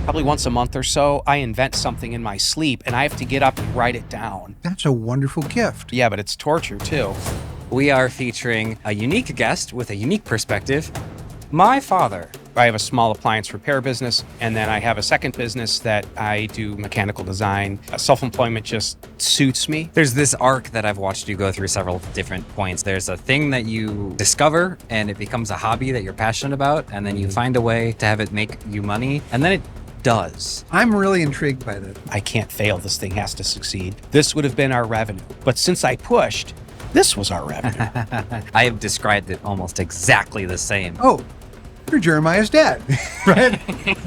Probably once a month or so, I invent something in my sleep and I have to get up and write it down. That's a wonderful gift. Yeah, but it's torture too. We are featuring a unique guest with a unique perspective, my father. I have a small appliance repair business, and then I have a second business that I do mechanical design. Self-employment just suits me. There's this arc that I've watched you go through several different points. There's a thing that you discover and it becomes a hobby that you're passionate about, and then you find a way to have it make you money, and then it does. I'm really intrigued by that. I can't fail. This thing has to succeed. This would have been our revenue. But since I pushed, this was our revenue. I have described it almost exactly the same. Oh, you're Jeremiah's dad, right?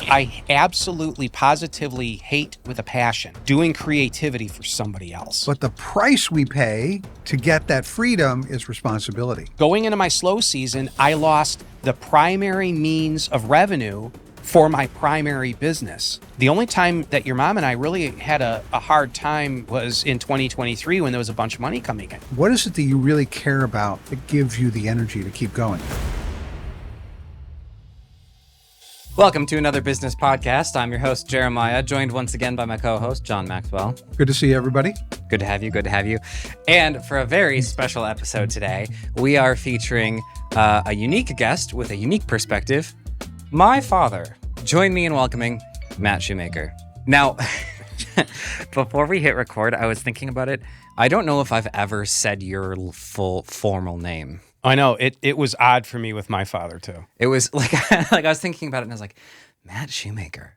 I absolutely, positively hate with a passion doing creativity for somebody else. But the price we pay to get that freedom is responsibility. Going into my slow season, I lost the primary means of revenue for my primary business. The only time that your mom and I really had a hard time was in 2023 when there was a bunch of money coming in. What is it that you really care about that gives you the energy to keep going? Welcome to another business podcast. I'm your host, Jeremiah, joined once again by my co-host, John Maxwell. Good to see everybody. Good to have you. Good to have you. And for a very special episode today, we are featuring a unique guest with a unique perspective, my father. Join me in welcoming Matt Shumaker. Now, before we hit record, I was thinking about it. I don't know if I've ever said your full formal name. I know, it was odd for me with my father too. It was like, I was thinking about it and I was like, Matt Shumaker.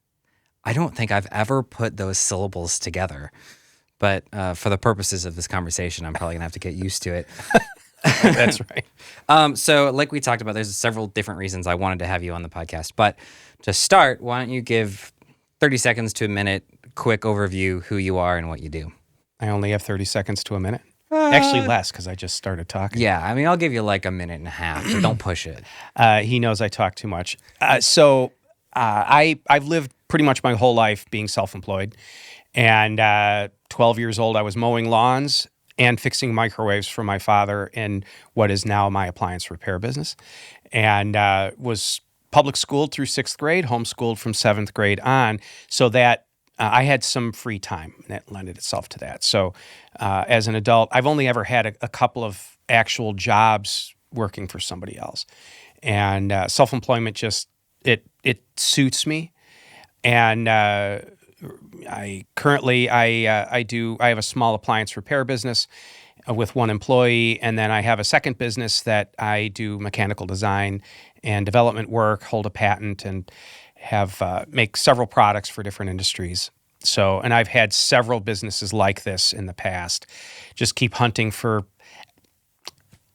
I don't think I've ever put those syllables together. But for the purposes of this conversation, I'm probably going to have to get used to it. That's right. So like we talked about, there's several different reasons I wanted to have you on the podcast. But to start, why don't you give 30 seconds to a minute, quick overview who you are and what you do. I only have 30 seconds to a minute. Actually less because I just started talking. Yeah, I mean, I'll give you like a minute and a half, so don't push it. He knows I talk too much. I've lived pretty much my whole life being self-employed. And 12 years old, I was mowing lawns and fixing microwaves for my father in what is now my appliance repair business. And was public schooled through 6th grade, homeschooled from 7th grade on, so that I had some free time, and that lended itself to that. So as an adult, I've only ever had a couple of actual jobs working for somebody else. And self-employment just, it suits me. And I have a small appliance repair business with one employee, and then I have a second business that I do mechanical design and development work, hold a patent, and have make several products for different industries. So, and I've had several businesses like this in the past. Just keep hunting for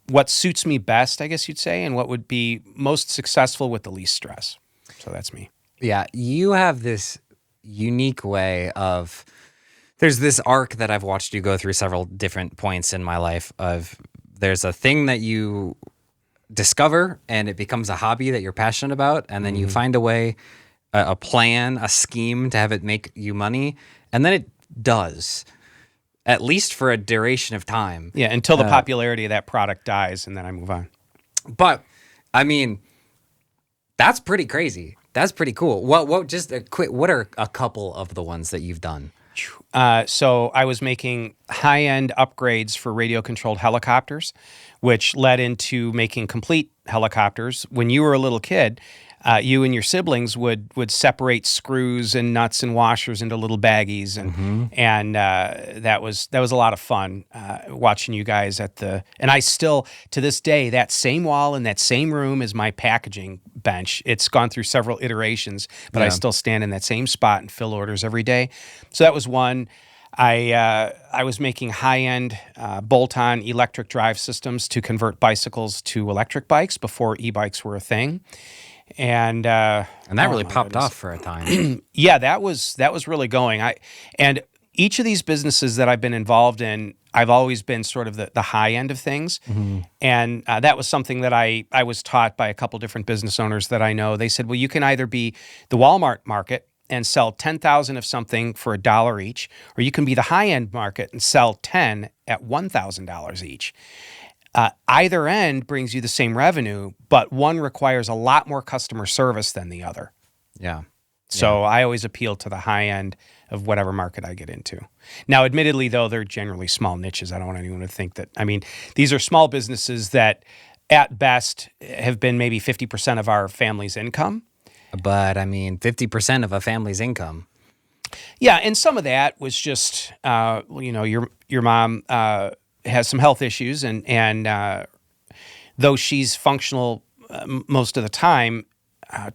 what suits me best, I guess you'd say, and what would be most successful with the least stress. So that's me. Yeah, you have this unique way of, there's this arc that I've watched you go through several different points in my life of, there's a thing that you discover and it becomes a hobby that you're passionate about, and then you find a way, a plan, a scheme to have it make you money, and then it does, at least for a duration of time. Yeah, until the popularity of that product dies, and then I move on. But I mean, that's pretty crazy. That's pretty cool. What just a quick, what are a couple of the ones that you've done? So I was making high-end upgrades for radio-controlled helicopters, which led into making complete helicopters. When you were a little kid, you and your siblings would separate screws and nuts and washers into little baggies, and that was a lot of fun watching you guys at the. And I still, to this day, that same wall in that same room is my packaging bench. It's gone through several iterations, but I still stand in that same spot and fill orders every day. So that was one. I was making high-end bolt-on electric drive systems to convert bicycles to electric bikes before e-bikes were a thing. And that really popped off for a time. Yeah, that was really going. And each of these businesses that I've been involved in, I've always been sort of the high end of things. And that was something that I was taught by a couple different business owners that I know. They said, well, you can either be the Walmart market and sell 10,000 of something for $1 each, or you can be the high end market and sell 10 at $1,000 each. Either end brings you the same revenue, but one requires a lot more customer service than the other. Yeah. So I always appeal to the high end of whatever market I get into. Now, admittedly, though, they're generally small niches. I don't want anyone to think that. I mean, these are small businesses that, at best, have been maybe 50% of our family's income. But I mean, 50% of a family's income. Yeah, and some of that was just, your mom has some health issues, and though she's functional most of the time,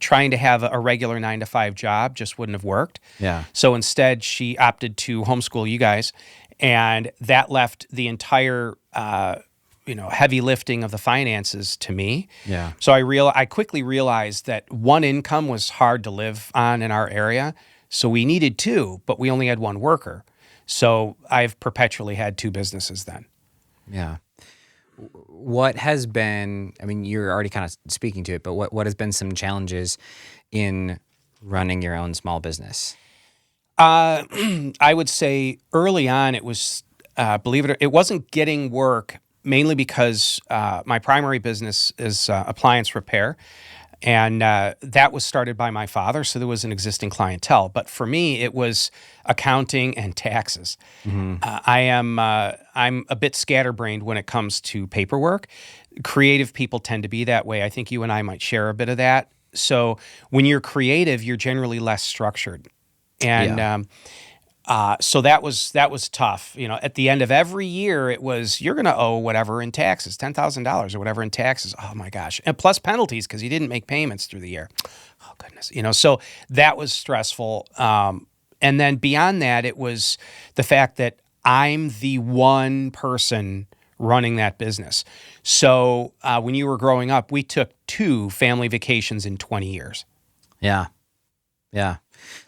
trying to have a regular 9-to-5 job just wouldn't have worked. Yeah. So instead, she opted to homeschool you guys, and that left the entire, heavy lifting of the finances to me. Yeah. So I quickly realized that one income was hard to live on in our area. So we needed two, but we only had one worker. So I've perpetually had two businesses then. Yeah. What has been, I mean, you're already kind of speaking to it, but what has been some challenges in running your own small business? I would say early on it was, believe it or it wasn't getting work, mainly because my primary business is appliance repair. And that was started by my father, so there was an existing clientele. But for me, it was accounting and taxes. Mm-hmm. I'm a bit scatterbrained when it comes to paperwork. Creative people tend to be that way. I think you and I might share a bit of that. So when you're creative, you're generally less structured, and so that was tough. At the end of every year, it was you're going to owe whatever in taxes, $10,000 or whatever in taxes. Oh my gosh, and plus penalties because you didn't make payments through the year. Oh goodness, so that was stressful. And then beyond that, it was the fact that I'm the one person running that business. So when you were growing up, we took 2 family vacations in 20 years. Yeah. Yeah.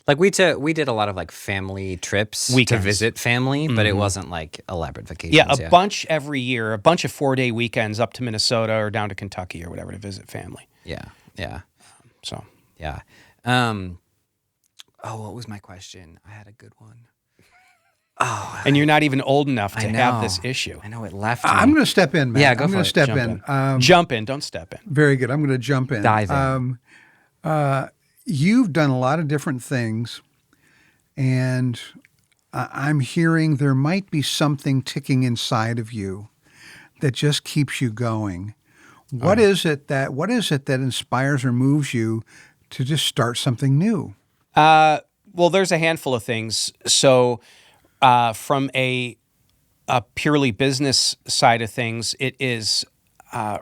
Like we did a lot of like family trips to visit family, but it wasn't like elaborate vacations. Yeah, a bunch every year, a bunch of 4-day weekends up to Minnesota or down to Kentucky or whatever to visit family. Yeah. Yeah. So. Yeah. What was my question? I had a good one. And you're not even old enough to have this issue. I know it left me. I'm going to step in, Matt. Yeah, go I'm for going to it. step in. Jump in, don't step in. Very good. I'm going to jump in. Dive in. You've done a lot of different things, and I'm hearing there might be something ticking inside of you that just keeps you going. What is it that inspires or moves you to just start something new? Well, there's a handful of things. So from a purely business side of things, it is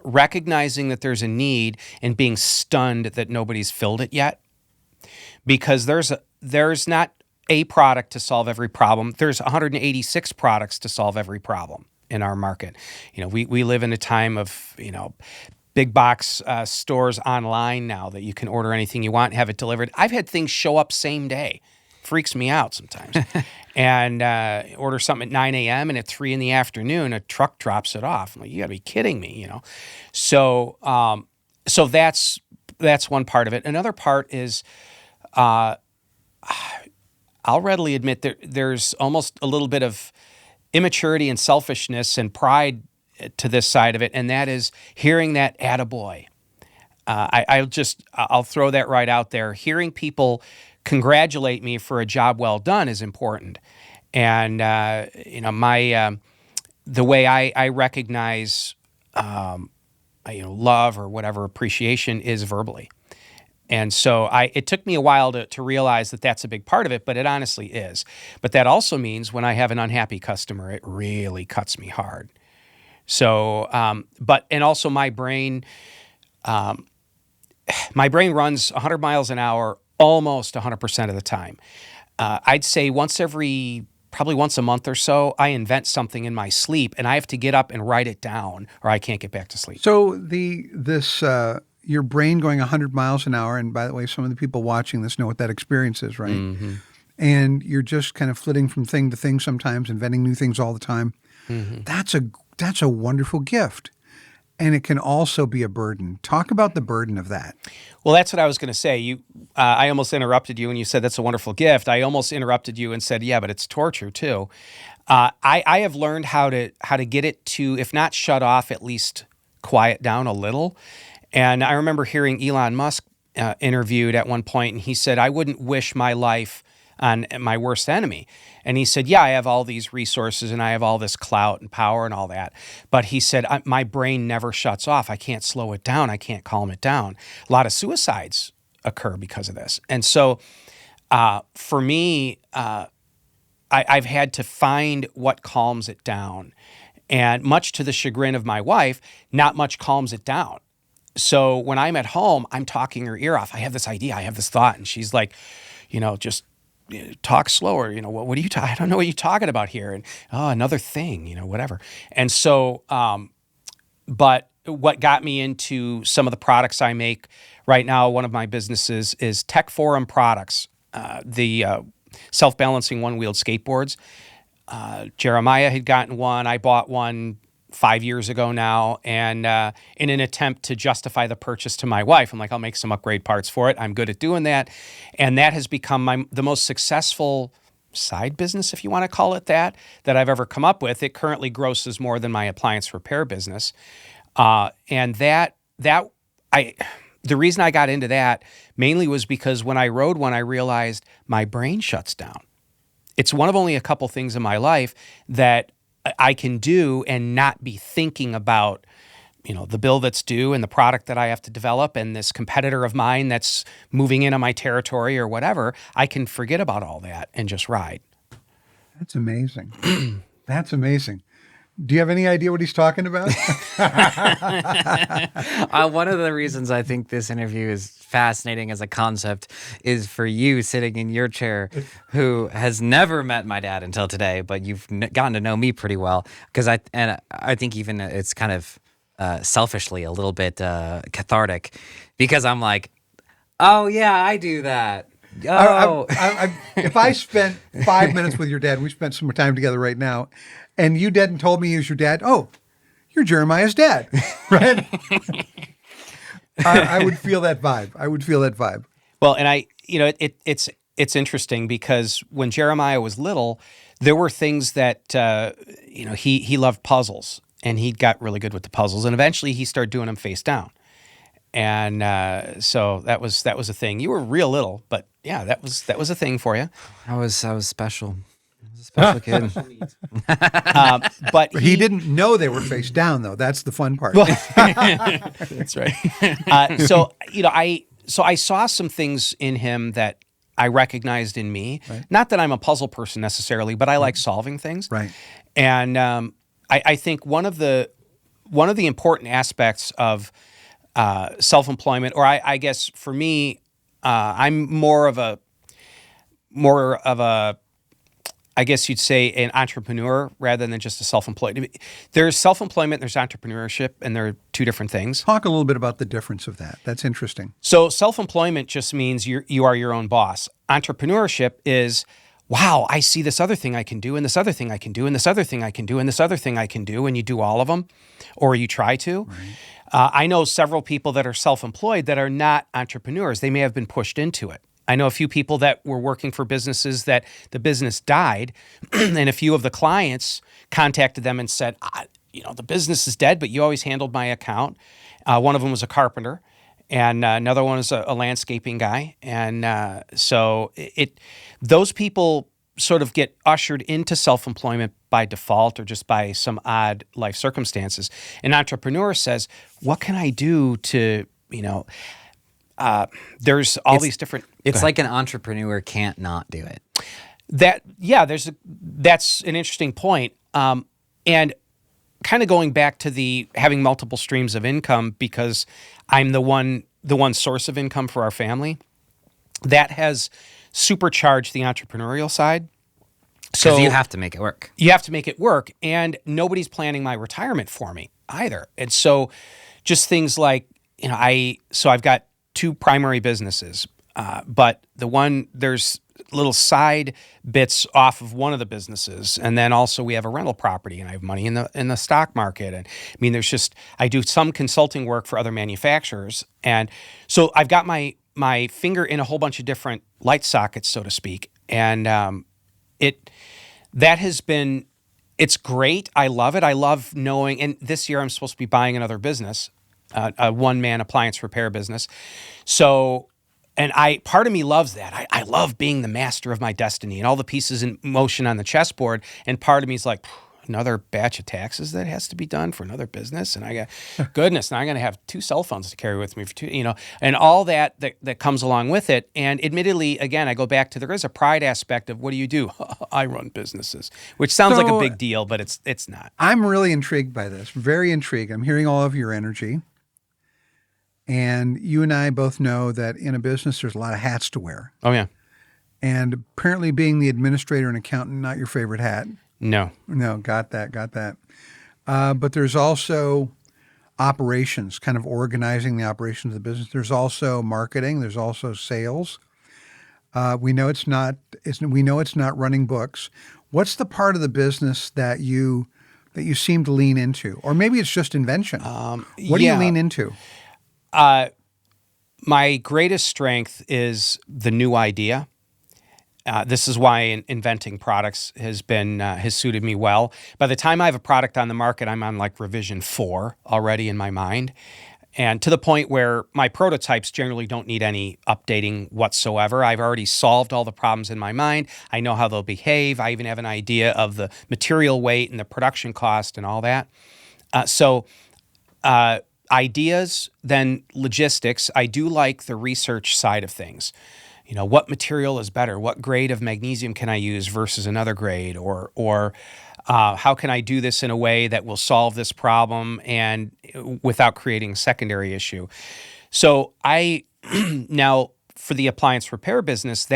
recognizing that there's a need and being stunned that nobody's filled it yet. Because there's not a product to solve every problem. There's 186 products to solve every problem in our market. We live in a time of, big box stores online now that you can order anything you want and have it delivered. I've had things show up same day. Freaks me out sometimes. And order something at 9 a.m. and at 3 in the afternoon, a truck drops it off. I'm like, you gotta be kidding me, So that's one part of it. Another part is, I'll readily admit there's almost a little bit of immaturity and selfishness and pride to this side of it, and that is hearing that attaboy. I'll throw that right out there. Hearing people congratulate me for a job well done is important, and my the way I recognize love or whatever appreciation is verbally. And so it took me a while to realize that that's a big part of it, but it honestly is. But that also means when I have an unhappy customer, it really cuts me hard. So, and also my brain runs 100 miles an hour almost 100% of the time. I'd say probably once a month or so, I invent something in my sleep and I have to get up and write it down or I can't get back to sleep. So your brain going 100 miles an hour, and by the way, some of the people watching this know what that experience is, right? Mm-hmm. And you're just kind of flitting from thing to thing sometimes, inventing new things all the time. Mm-hmm. That's a wonderful gift. And it can also be a burden. Talk about the burden of that. Well, that's what I was going to say. I almost interrupted you when you said that's a wonderful gift. I almost interrupted you and said, yeah, but it's torture too. I have learned how to get it to, if not shut off, at least quiet down a little. And I remember hearing Elon Musk interviewed at one point, and he said, I wouldn't wish my life on my worst enemy. And he said, yeah, I have all these resources and I have all this clout and power and all that. But he said, my brain never shuts off. I can't slow it down. I can't calm it down. A lot of suicides occur because of this. And so for me, I've had to find what calms it down. And much to the chagrin of my wife, not much calms it down. So when I'm at home, I'm talking her ear off. I have this idea, I have this thought. And she's like, just talk slower. What are you I don't know what you're talking about here. And, another thing, whatever. And so, but what got me into some of the products I make right now, one of my businesses is Tech Forum Products, the self-balancing one-wheeled skateboards. Jeremiah had gotten one. I bought one 5 years ago now. And in an attempt to justify the purchase to my wife, I'm like, I'll make some upgrade parts for it. I'm good at doing that. And that has become the most successful side business, if you want to call it that I've ever come up with. It currently grosses more than my appliance repair business. And the reason I got into that mainly was because when I rode one, I realized my brain shuts down. It's one of only a couple things in my life that I can do and not be thinking about, the bill that's due and the product that I have to develop and this competitor of mine that's moving into my territory or whatever. I can forget about all that and just ride. That's amazing. That's amazing. Do you have any idea what he's talking about? One of the reasons I think this interview is fascinating as a concept is for you sitting in your chair, who has never met my dad until today, but you've gotten to know me pretty well. Because I think even it's kind of selfishly a little bit cathartic, because I'm like, oh yeah, I do that. Oh, if I spent 5 minutes with your dad, we spent some time together right now, and you didn't told me he was your dad. Oh, you're Jeremiah's dad, right? I would feel that vibe. Well, and it's interesting because when Jeremiah was little, there were things that he loved puzzles, and he got really good with the puzzles, and eventually he started doing them face down. And so that was a thing. You were real little, but yeah, that was a thing for you. I was special. I was a special kid. But he didn't know they were face down, though. That's the fun part. That's right. So I saw some things in him that I recognized in me. Right. Not that I'm a puzzle person necessarily, but I like solving things. Right. And I think one of the important aspects of self-employment, or I guess for me, I'm more of a, I guess you'd say an entrepreneur rather than just a self-employed. There's self-employment, there's entrepreneurship, and they're two different things. Talk a little bit about the difference of that. That's interesting. So self-employment just means you are your own boss. Entrepreneurship is, wow, I see this other thing I can do, and this other thing I can do, and this other thing I can do, and this other thing I can do, and you do all of them, or you try to. Right. I know several people that are self-employed that are not entrepreneurs. They may have been pushed into it. I know a few people that were working for businesses that the business died, and a few of the clients contacted them and said, the business is dead, but you always handled my account. One of them was a carpenter, and another one was a landscaping guy. And so those people sort of get ushered into self-employment by default or just by some odd life circumstances. An entrepreneur says, what can I do to, there's all these different... It's like an entrepreneur can't not do it. That's an interesting point. And kind of going back to having multiple streams of income, because I'm the one source of income for our family, that has supercharged the entrepreneurial side. So you have to make it work. You have to make it work, and nobody's planning my retirement for me either. And so just things like, I've got two primary businesses, but there's little side bits off of one of the businesses. And then also we have a rental property, and I have money in the stock market. And I do some consulting work for other manufacturers. And so I've got my finger in a whole bunch of different light sockets, so to speak. And it's great. I love it. I love knowing, and this year I'm supposed to be buying another business. a one-man appliance repair business. So, and part of me loves that. I love being the master of my destiny and all the pieces in motion on the chessboard. And part of me is like, another batch of taxes that has to be done for another business. And I got, goodness, now I'm going to have 2 cell phones to carry with me for 2, and all that comes along with it. And admittedly, again, I go back to, there is a pride aspect of, what do you do? I run businesses, which sounds like a big deal, but it's not. I'm really intrigued by this, very intrigued. I'm hearing all of your energy. And you and I both know that in a business, there's a lot of hats to wear. Oh, yeah. And apparently being the administrator and accountant, not your favorite hat. No, got that. But there's also operations, kind of organizing the operations of the business. There's also marketing. There's also sales. We know it's not running books. What's the part of the business that you seem to lean into, or maybe it's just invention? What do you lean into? My greatest strength is the new idea. This is why inventing products has suited me well. By the time I have a product on the market, I'm on like revision 4 already in my mind. And to the point where my prototypes generally don't need any updating whatsoever. I've already solved all the problems in my mind. I know how they'll behave. I even have an idea of the material weight and the production cost and all that. Ideas, then logistics. I do like the research side of things. What material is better? What grade of magnesium can I use versus another grade? Or how can I do this in a way that will solve this problem and without creating a secondary issue? So now for the appliance repair business,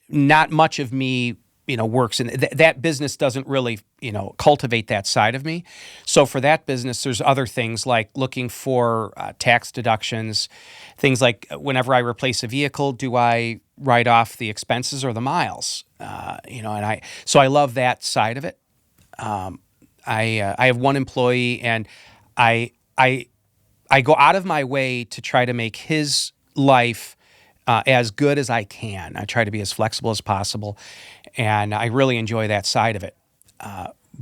not much of me works in that business doesn't really, cultivate that side of me. So for that business, there's other things like looking for tax deductions, things like whenever I replace a vehicle, do I write off the expenses or the miles? So I love that side of it. I have one employee, and I go out of my way to try to make his life as good as I can. I try to be as flexible as possible, and I really enjoy that side of it.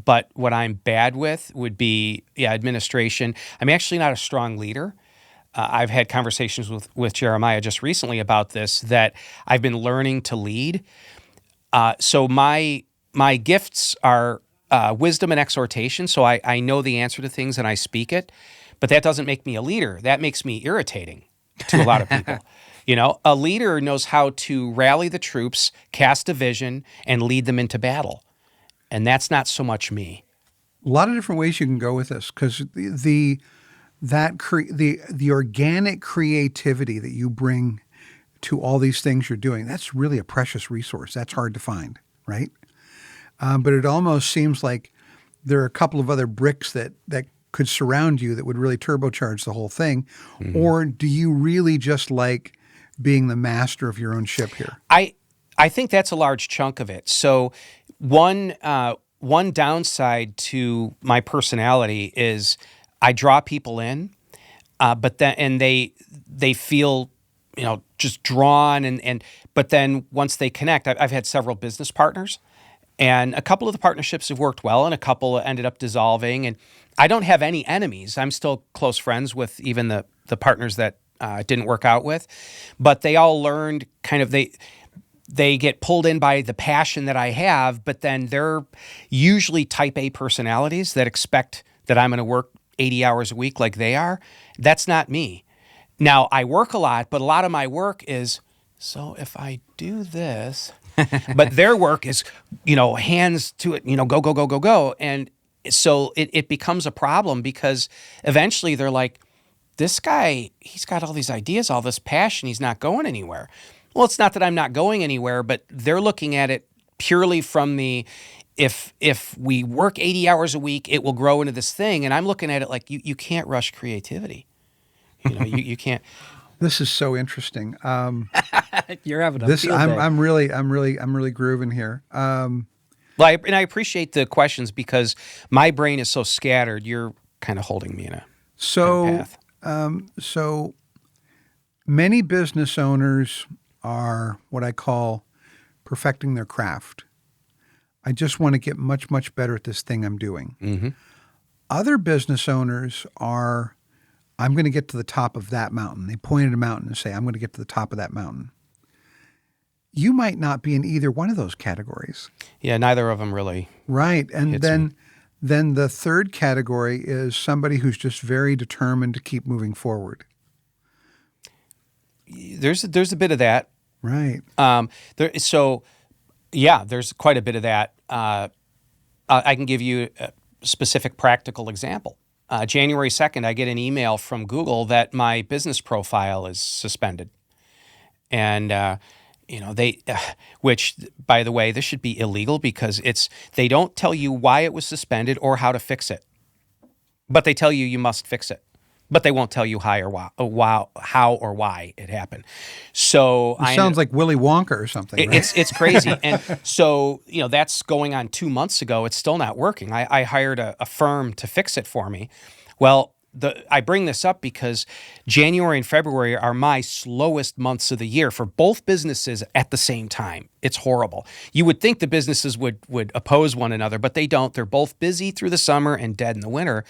But what I'm bad with would be administration. I'm actually not a strong leader. I've had conversations with Jeremiah just recently about this, that I've been learning to lead. So my gifts are wisdom and exhortation. So I know the answer to things and I speak it, but that doesn't make me a leader. That makes me irritating to a lot of people. A leader knows how to rally the troops, cast a vision, and lead them into battle. And that's not so much me. A lot of different ways you can go with this, because the organic creativity that you bring to all these things you're doing, that's really a precious resource. That's hard to find, right? But it almost seems like there are a couple of other bricks that could surround you that would really turbocharge the whole thing. Mm-hmm. Or do you really just like being the master of your own ship here? I think that's a large chunk of it. So one downside to my personality is I draw people in, but they feel just drawn, but then once they connect, I've had several business partners, and a couple of the partnerships have worked well, and a couple ended up dissolving. And I don't have any enemies. I'm still close friends with even the partners that it didn't work out with, but they all learned they get pulled in by the passion that I have, but then they're usually type A personalities that expect that I'm going to work 80 hours a week like they are. That's not me. Now, I work a lot, but a lot of my work is, so if I do this, but their work is, hands to it, go, go, go, go, go. And so it becomes a problem, because eventually they're like, this guy, he's got all these ideas, all this passion, he's not going anywhere. Well, it's not that I'm not going anywhere, but they're looking at it purely from the, if we work 80 hours a week, it will grow into this thing. And I'm looking at it like, you can't rush creativity. You can't. This is so interesting. You're having a field day. I'm really grooving here. And I appreciate the questions, because my brain is so scattered. You're kind of holding me in a path. So many business owners are what I call perfecting their craft. I just want to get much, much better at this thing I'm doing. Mm-hmm. Other business owners are I'm going to get to the top of that mountain. They point at a mountain and say, I'm going to get to the top of that mountain. You might not be in either one of those categories. Yeah, neither of them really. Right. And hits me. then the third category is somebody who's just very determined to keep moving forward. There's a bit of that. Right. There's quite a bit of that. I can give you a specific practical example. January 2nd, I get an email from Google that my business profile is suspended. And, which, by the way, this should be illegal because they don't tell you why it was suspended or how to fix it. But they tell you must fix it. But they won't tell you how or why it happened. So it sounds like Willy Wonka or something. Right? It's crazy. And so, that's going on 2 months ago. It's still not working. I hired a firm to fix it for me. Well, I bring this up because January and February are my slowest months of the year for both businesses at the same time. It's horrible. You would think the businesses would oppose one another, but they don't. They're both busy through the summer and dead in the winter.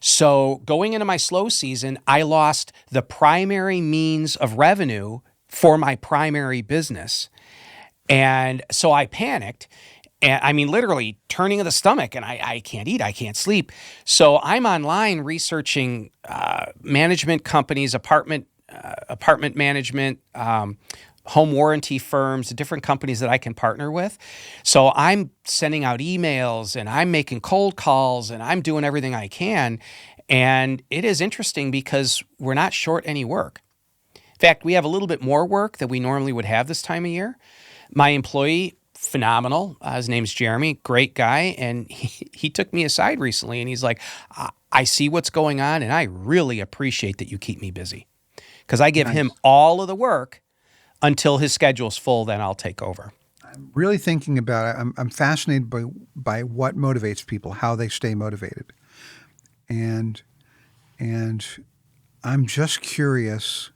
So going into my slow season, I lost the primary means of revenue for my primary business. And so I panicked. And I mean, literally turning of the stomach, and I can't eat, I can't sleep. So I'm online researching management companies, apartment management, home warranty firms, different companies that I can partner with. So I'm sending out emails, and I'm making cold calls, and I'm doing everything I can. And it is interesting because we're not short any work. In fact, we have a little bit more work than we normally would have this time of year. My employee, phenomenal. His name's Jeremy, great guy. And he took me aside recently and he's like, I see what's going on and I really appreciate that you keep me busy. Because I give him all of the work until his schedule's full, then I'll take over. I'm really thinking about it. I'm fascinated by what motivates people, how they stay motivated. And I'm just curious,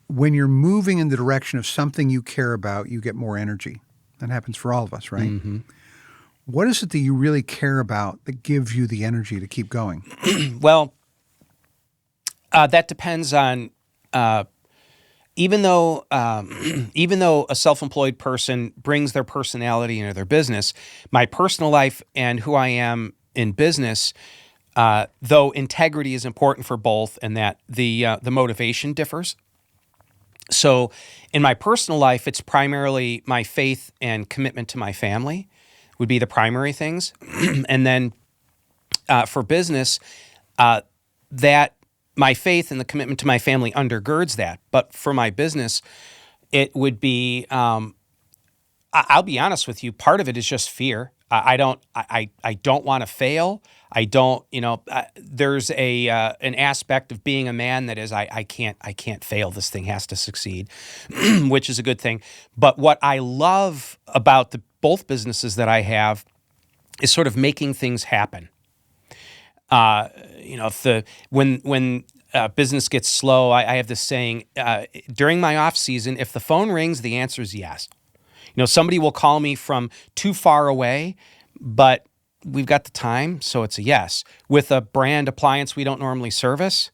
when you're moving in the direction of something you care about, you get more energy. That happens for all of us, right? Mm-hmm. What is it that you really care about that gives you the energy to keep going? Well, that depends on, even though a self-employed person brings their personality into their business, my personal life and who I am in business, though integrity is important for both and that the motivation differs. So in my personal life, it's primarily my faith and commitment to my family would be the primary things. And then for business, that my faith and the commitment to my family undergirds that. But for my business, it would be, I'll be honest with you, part of it is just fear. I don't want to fail. I don't, there's an aspect of being a man that is, I can't fail. This thing has to succeed, which is a good thing. But what I love about both businesses that I have is sort of making things happen. When business gets slow, I have this saying, during my off season, if the phone rings, the answer is yes. Somebody will call me from too far away, but we've got the time, so it's a yes. With a brand appliance we don't normally service,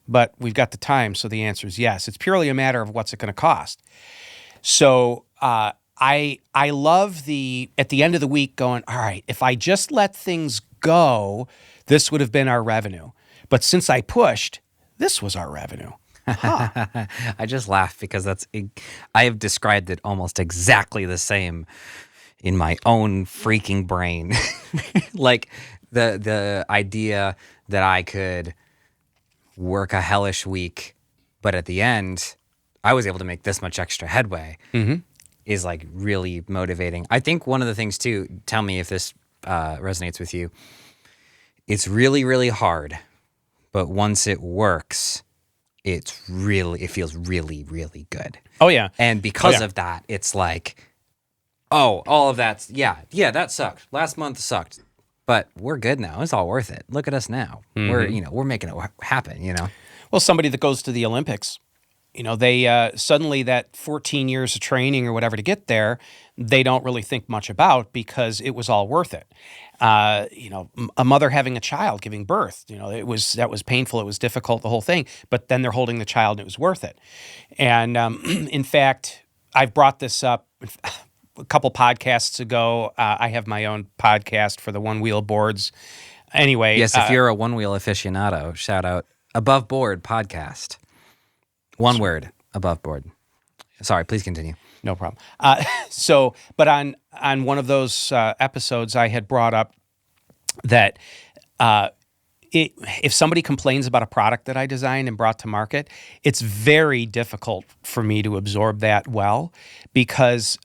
but we've got the time, so the answer is yes. It's purely a matter of what's it going to cost. So I love at the end of the week going, all right, if I just let things go, this would have been our revenue. But since I pushed, this was our revenue. Huh. I just laugh because I have described it almost exactly the same in my own freaking brain. Like the idea that I could work a hellish week, but at the end, I was able to make this much extra headway is like really motivating. I think one of the things too, tell me if this resonates with you, it's really, really hard, but once it works, it feels really, really good. Oh, yeah. And because of that, it's like, all of that, that sucked. Last month sucked. But we're good now. It's all worth it. Look at us now. We're making it happen, Well, somebody that goes to the Olympics, they suddenly that 14 years of training or whatever to get there, they don't really think much about because it was all worth it. A mother having a child, giving birth, that was painful. It was difficult, the whole thing. But then they're holding the child, and it was worth it. And in fact, I've brought this up a couple podcasts ago. I have my own podcast for the One Wheel Boards. Anyway, Yes, if you're a one wheel aficionado, shout out Above Board Podcast. One word, Above Board. Sorry, please continue. No problem. But on one of those episodes, I had brought up that if somebody complains about a product that I designed and brought to market, it's very difficult for me to absorb that well, because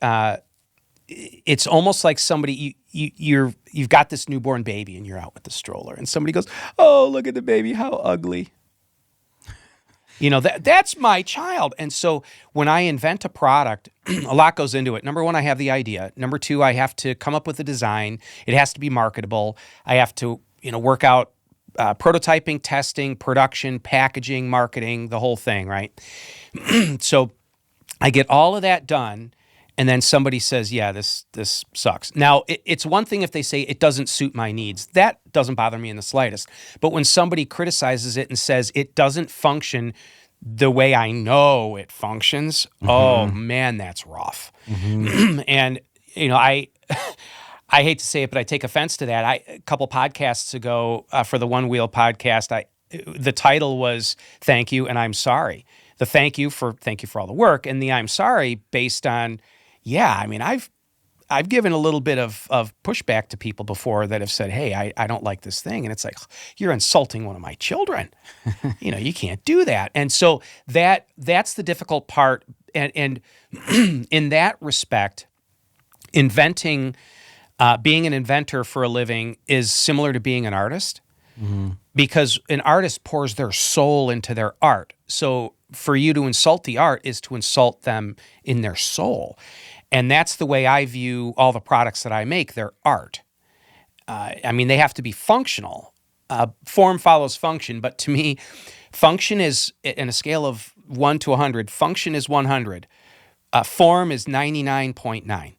it's almost like somebody you've got this newborn baby and you're out with the stroller and somebody goes, "Oh, look at the baby, how ugly." That's my child. And so when I invent a product, a lot goes into it. Number one, I have the idea. Number two, I have to come up with a design. It has to be marketable. I have to, work out prototyping, testing, production, packaging, marketing, the whole thing, right? So I get all of that done, and then somebody says, "Yeah, this sucks." Now, it's one thing if they say it doesn't suit my needs. That doesn't bother me in the slightest. But when somebody criticizes it and says it doesn't function the way I know it functions, oh man, that's rough. And I hate to say it, but I take offense to that. A couple podcasts ago for the One Wheel podcast, the title was "Thank You and I'm Sorry." The thank you for all the work, and the "I'm sorry" based on, I've given a little bit of pushback to people before that have said, "Hey, I don't like this thing," and it's like, "You're insulting one of my children. You can't do that." And so that's the difficult part, and in that respect, inventing. Being an inventor for a living is similar to being an artist, because an artist pours their soul into their art. So for you to insult the art is to insult them in their soul. And that's the way I view all the products that I make. They're art. They have to be functional. Form follows function. But to me, function is, in a scale of 1 to 100, function is 100. Form is 99.9.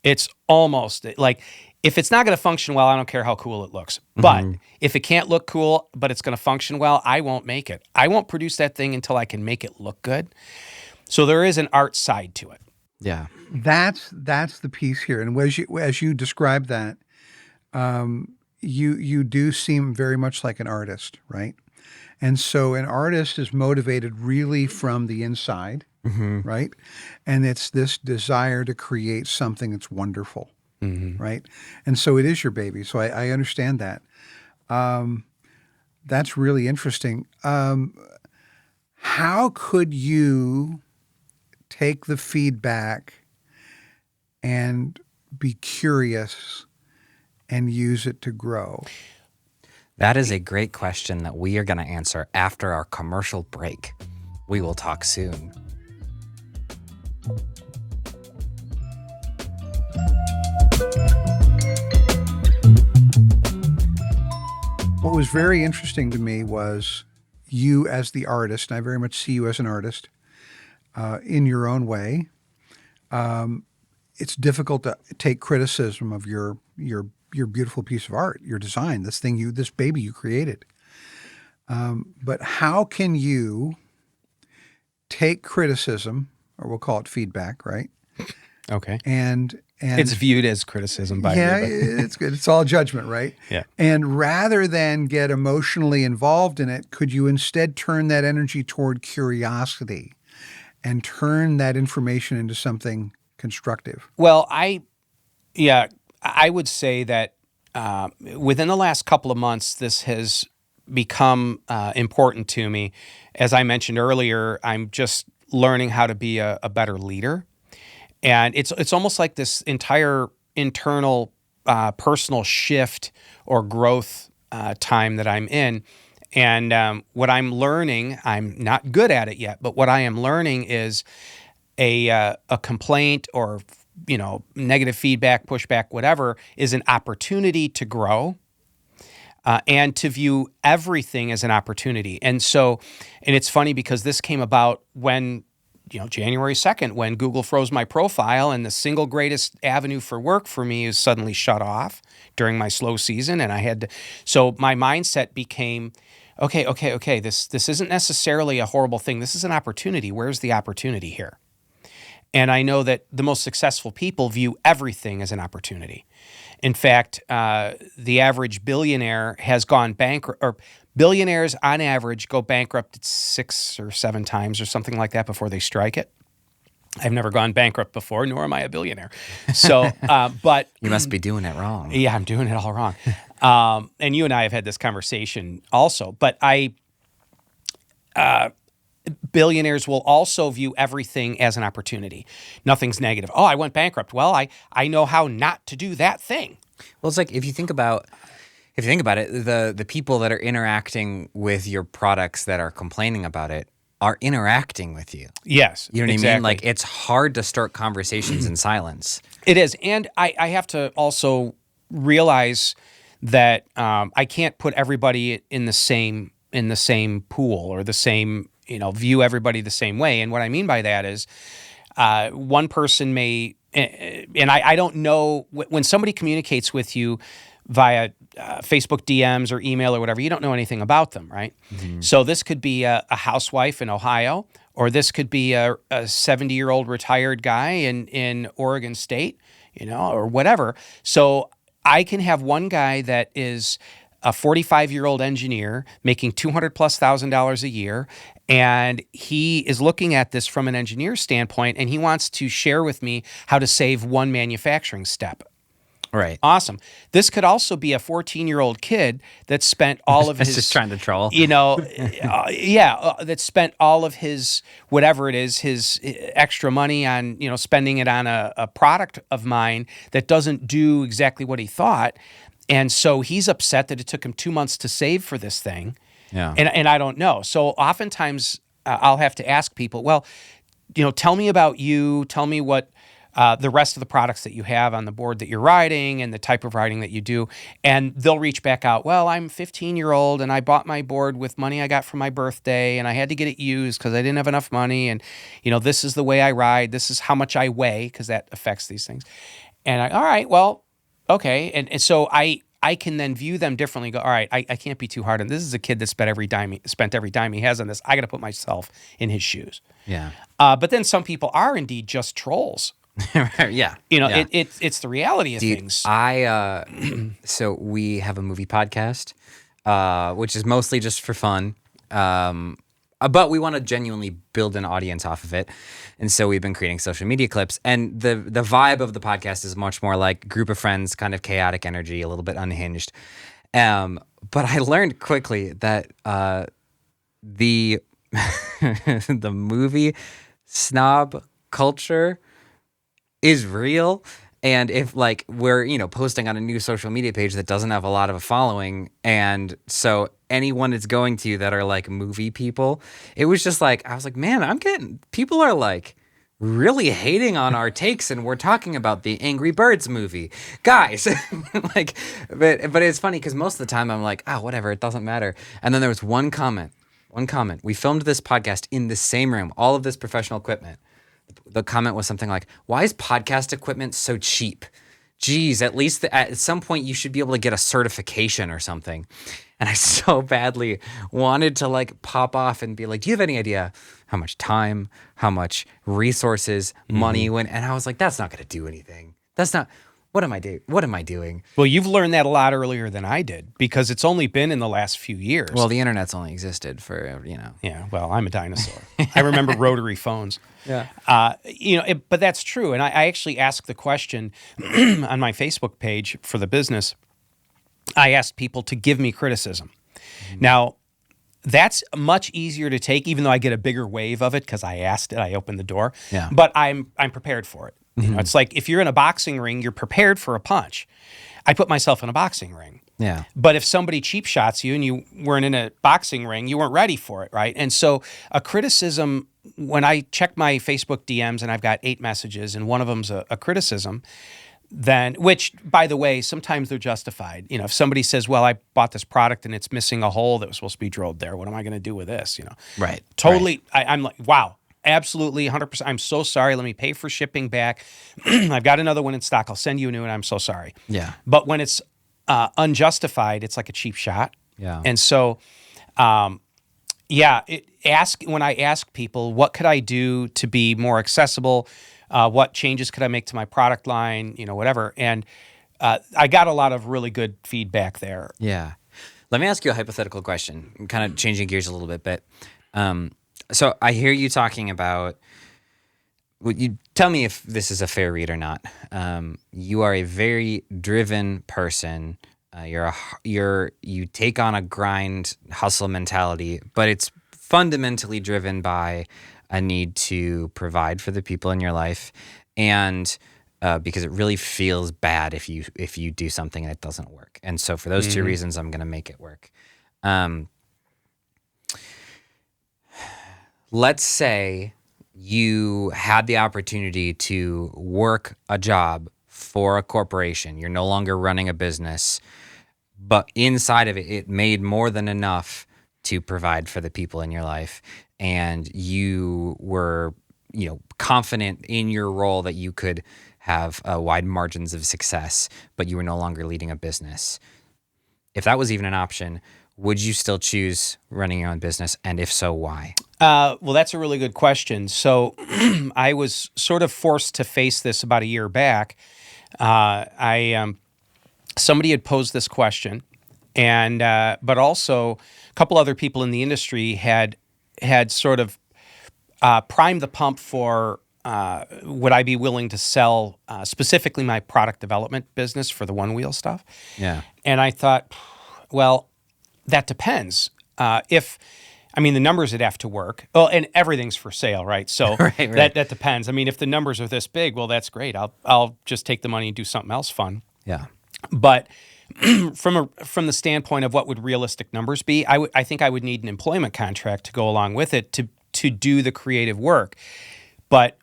It's almost like, if it's not going to function well, I don't care how cool it looks. But if it can't look cool, but it's going to function well, I won't make it. I won't produce that thing until I can make it look good. So there is an art side to it. Yeah. That's the piece here. And as you describe that, you do seem very much like an artist, right? And so an artist is motivated really from the inside, right? And it's this desire to create something that's wonderful, right? And so it is your baby. So I understand that. That's really interesting. How could you take the feedback and be curious and use it to grow? That is a great question that we are going to answer after our commercial break. We will talk soon. What was very interesting to me was you as the artist, and I very much see you as an artist in your own way. It's difficult to take criticism of your beautiful piece of art, your design, this baby you created. But how can you take criticism, or we'll call it feedback, right? Okay. And it's viewed as criticism by everybody. Yeah, it's good. It's all judgment, right? Yeah. And rather than get emotionally involved in it, could you instead turn that energy toward curiosity and turn that information into something constructive? Well, I would say that within the last couple of months, this has become important to me. As I mentioned earlier, I'm just learning how to be a better leader. And it's almost like this entire internal personal shift or growth time that I'm in. And what I'm learning, I'm not good at it yet, but what I am learning is a complaint or negative feedback, pushback, whatever, is an opportunity to grow. and to view everything as an opportunity. And it's funny because this came about when, January 2nd, when Google froze my profile and the single greatest avenue for work for me is suddenly shut off during my slow season. And so my mindset became, okay, this isn't necessarily a horrible thing. This is an opportunity. Where's the opportunity here? And I know that the most successful people view everything as an opportunity. In fact, the average billionaire has gone bankrupt, or billionaires on average go bankrupt 6 or 7 times or something like that before they strike it. I've never gone bankrupt before, nor am I a billionaire. So, but you must be doing it wrong. Yeah, I'm doing it all wrong. And you and I have had this conversation also. But billionaires will also view everything as an opportunity. Nothing's negative. Oh, I went bankrupt. Well, I know how not to do that thing. Well, it's like if you think about it, the people that are interacting with your products that are complaining about it are interacting with you. Yes, you know what exactly. I mean? Like it's hard to start conversations in silence. It is, and I have to also realize that I can't put everybody in the same pool or the same. View everybody the same way. And what I mean by that is one person may, and I don't know, when somebody communicates with you via Facebook DMs or email or whatever, you don't know anything about them, right? Mm-hmm. So this could be a housewife in Ohio, or this could be a 70-year-old retired guy in Oregon State, or whatever. So I can have one guy that is a 45-year-old engineer making $200,000+ a year, and he is looking at this from an engineer standpoint, and he wants to share with me how to save one manufacturing step. Right. Awesome. This could also be a 14-year-old kid that spent all of his... just trying to troll. That spent all of his, whatever it is, his extra money on, spending it on a product of mine that doesn't do exactly what he thought. And so he's upset that it took him 2 months to save for this thing. Yeah. And I don't know. So oftentimes I'll have to ask people, well, tell me about you. Tell me what the rest of the products that you have on the board that you're riding and the type of riding that you do. And they'll reach back out. Well, I'm 15-year-old and I bought my board with money I got from my birthday and I had to get it used because I didn't have enough money. And, this is the way I ride. This is how much I weigh because that affects these things. And all right, well, okay. And so I can then view them differently. Go, all right, I can't be too hard on this. Is a kid that spent every dime he has on this. I got to put myself in his shoes. Yeah. But then some people are indeed just trolls. Yeah. It's the reality of things. So we have a movie podcast, which is mostly just for fun. But we want to genuinely build an audience off of it. And so we've been creating social media clips. And the vibe of the podcast is much more like group of friends, kind of chaotic energy, a little bit unhinged. But I learned quickly that the the movie snob culture is real. And if we're, posting on a new social media page that doesn't have a lot of a following, and so anyone it's going to that are like movie people, it was just I was like, man, people are really hating on our takes, and we're talking about the Angry Birds movie, guys. But it's funny because most of the time I'm like, whatever, it doesn't matter. And then there was one comment. We filmed this podcast in the same room, all of this professional equipment. The comment was something like, why is podcast equipment so cheap? Geez, at least at some point you should be able to get a certification or something. And I so badly wanted to pop off and be like, do you have any idea how much time, how much resources, money and I was like, that's not going to do anything. That's not, what am I doing? Well, you've learned that a lot earlier than I did because it's only been in the last few years. Well, the internet's only existed for, Yeah, well, I'm a dinosaur. I remember rotary phones. Yeah. But that's true. And I actually asked the question on my Facebook page for the business. I asked people to give me criticism. Mm-hmm. Now, that's much easier to take, even though I get a bigger wave of it because I asked it, I opened the door. Yeah. But I'm prepared for it. Mm-hmm. It's like if you're in a boxing ring, you're prepared for a punch. I put myself in a boxing ring. Yeah. But if somebody cheap shots you and you weren't in a boxing ring, you weren't ready for it, right? And so a criticism, when I check my Facebook DMs and I've got 8 messages and one of them's a criticism, then, which, by the way, sometimes they're justified. If somebody says, well, I bought this product and it's missing a hole that was supposed to be drilled there, what am I going to do with this? Right. Totally. I'm like, wow, absolutely 100%. I'm so sorry. Let me pay for shipping back. I've got another one in stock. I'll send you a new one. I'm so sorry. Yeah. But when it's unjustified, it's like a cheap shot. Yeah. And so, when I ask people, what could I do to be more accessible? What changes could I make to my product line? Whatever. And I got a lot of really good feedback there. Yeah. Let me ask you a hypothetical question. I'm kind of changing gears a little bit, but so I hear you talking about. Would you tell me if this is a fair read or not? You are a very driven person. You take on a grind hustle mentality, but it's fundamentally driven by a need to provide for the people in your life, and because it really feels bad if you do something and it doesn't work. And so for those two reasons, I'm going to make it work. Let's say you had the opportunity to work a job for a corporation. You're no longer running a business, but inside of it, it made more than enough to provide for the people in your life. And you were, confident in your role that you could have wide margins of success, but you were no longer leading a business. If that was even an option, would you still choose running your own business? And if so, why? Well, that's a really good question. So I was sort of forced to face this about a year back. Somebody had posed this question, and but also a couple other people in the industry had sort of primed the pump for would I be willing to sell specifically my product development business for the one-wheel stuff? Yeah. And I thought, well, that depends. The numbers would have to work. Well, and everything's for sale, right? So Right. that depends. If the numbers are this big, well, that's great. I'll just take the money and do something else fun. Yeah. But from the standpoint of what would realistic numbers be, I think I would need an employment contract to go along with it to do the creative work. But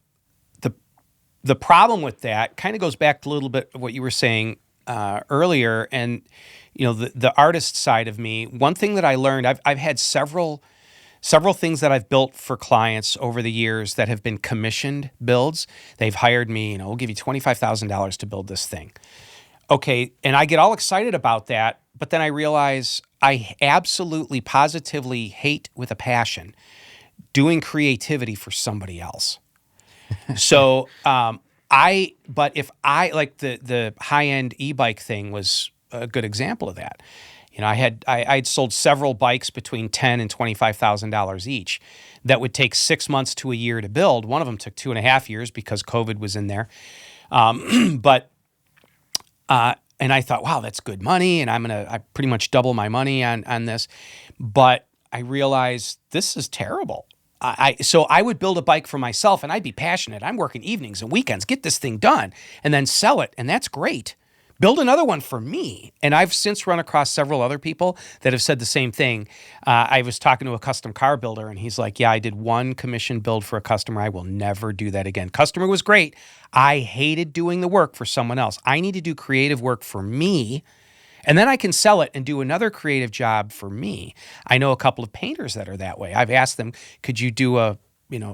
the problem with that kind of goes back to a little bit of what you were saying earlier, and the artist side of me. One thing that I learned, I've had several things that I've built for clients over the years that have been commissioned builds. They've hired me, we'll give you $25,000 to build this thing. Okay, and I get all excited about that, but then I realize I absolutely, positively hate with a passion doing creativity for somebody else. So but if I like the high-end e-bike thing was a good example of that. I'd sold several bikes between $10,000 and $25,000 each that would take 6 months to a year to build. One of them took 2.5 years because COVID was in there. And I thought, wow, that's good money, and I pretty much double my money on this. But I realized this is terrible. So I would build a bike for myself, and I'd be passionate. I'm working evenings and weekends, get this thing done, and then sell it, and that's great. Build another one for me. And I've since run across several other people that have said the same thing. I was talking to a custom car builder, and he's like, yeah, I did one commission build for a customer. I will never do that again. Customer was great. I hated doing the work for someone else. I need to do creative work for me, and then I can sell it and do another creative job for me. I know a couple of painters that are that way. I've asked them, could you do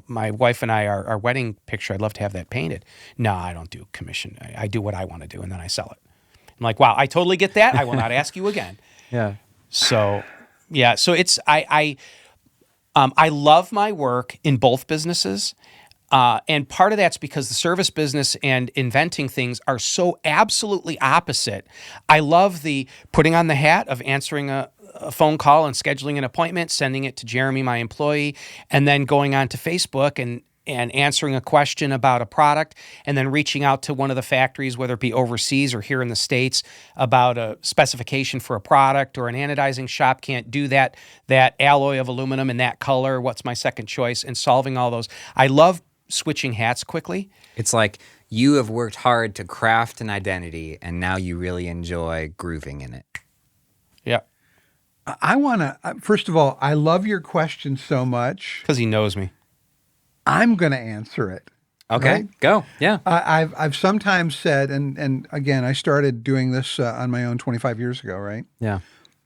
my wife and I, our wedding picture, I'd love to have that painted. No, I don't do commission. I do what I want to do, and then I sell it. I'm like, wow, I totally get that. I will not ask you again. Yeah. So, yeah. So it's I love my work in both businesses, and part of that's because the service business and inventing things are so absolutely opposite. I love the putting on the hat of answering a phone call and scheduling an appointment, sending it to Jeremy, my employee, and then going on to Facebook and answering a question about a product, and then reaching out to one of the factories, whether it be overseas or here in the States, about a specification for a product, or an anodizing shop can't do that alloy of aluminum in that color. What's my second choice? And solving all those. I love switching hats quickly. It's like you have worked hard to craft an identity, and now you really enjoy grooving in it. Yeah. I want to, first of all, I love your question so much. Because he knows me. I'm going to answer it. Okay, right? go. Yeah. I've sometimes said, and again, I started doing this on my own 25 years ago, right? Yeah.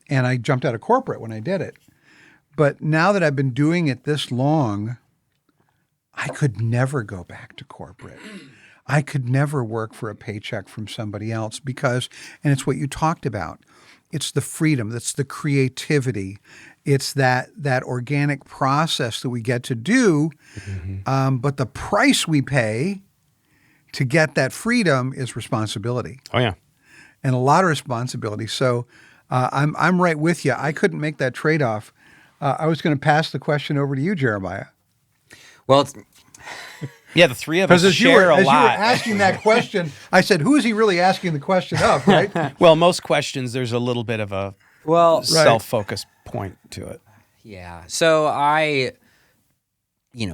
And I jumped out of corporate when I did it. But now that I've been doing it this long, I could never go back to corporate. I could never work for a paycheck from somebody else because, and it's what you talked about, it's the freedom, it's the creativity, it's that organic process that we get to do. But the price we pay to get that freedom is responsibility, Oh yeah. and a lot of responsibility. So I'm right with you. I couldn't make that trade-off. I was going to pass the question over to you, Jeremiah. Well, it's, Yeah, the three of us Because share a as you were lot. asking that question, I said, who is he really asking the question of, right? Well, most questions, there's a little bit of a well, self-focused point to it. yeah. So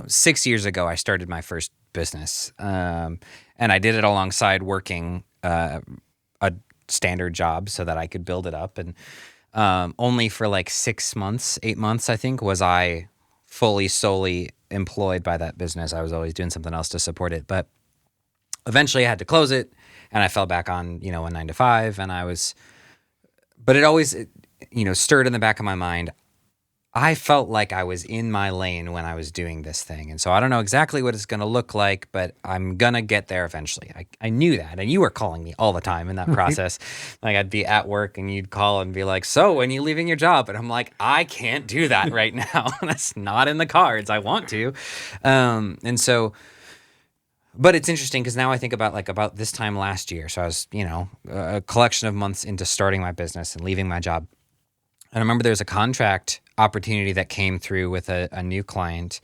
6 years ago, I started my first business, and I did it alongside working a standard job so that I could build it up. And only for like 6 months, 8 months, I think, was I solely employed by that business. I was always doing something else to support it. But eventually I had to close it, and I fell back on, a 9 to 5. And but it always, stirred in the back of my mind. I felt like I was in my lane when I was doing this thing. And so I don't know exactly what it's going to look like, but I'm going to get there eventually. I knew that. And you were calling me all the time in that process. Like I'd be at work and you'd call and be like, so when are you leaving your job? And I'm like, I can't do that right now. That's not in the cards. I want to. But it's interesting because now I think about this time last year. So I was, a collection of months into starting my business and leaving my job. And I remember there was a contract opportunity that came through with a new client,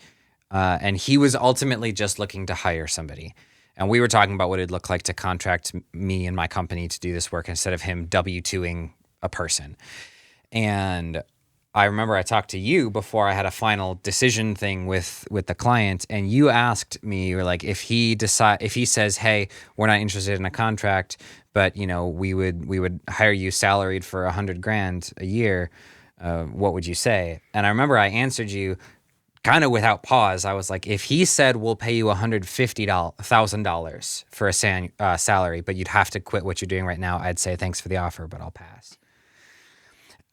and he was ultimately just looking to hire somebody. And we were talking about what it'd look like to contract me and my company to do this work instead of him W-2ing a person. And I remember I talked to you before I had a final decision thing with the client, and you asked me, you were like, if he says, hey, we're not interested in a contract, but we would hire you salaried for $100,000 a year, what would you say? And I remember I answered you kind of without pause. I was like, if he said we'll pay you $150,000 for a salary, but you'd have to quit what you're doing right now, I'd say thanks for the offer, but I'll pass.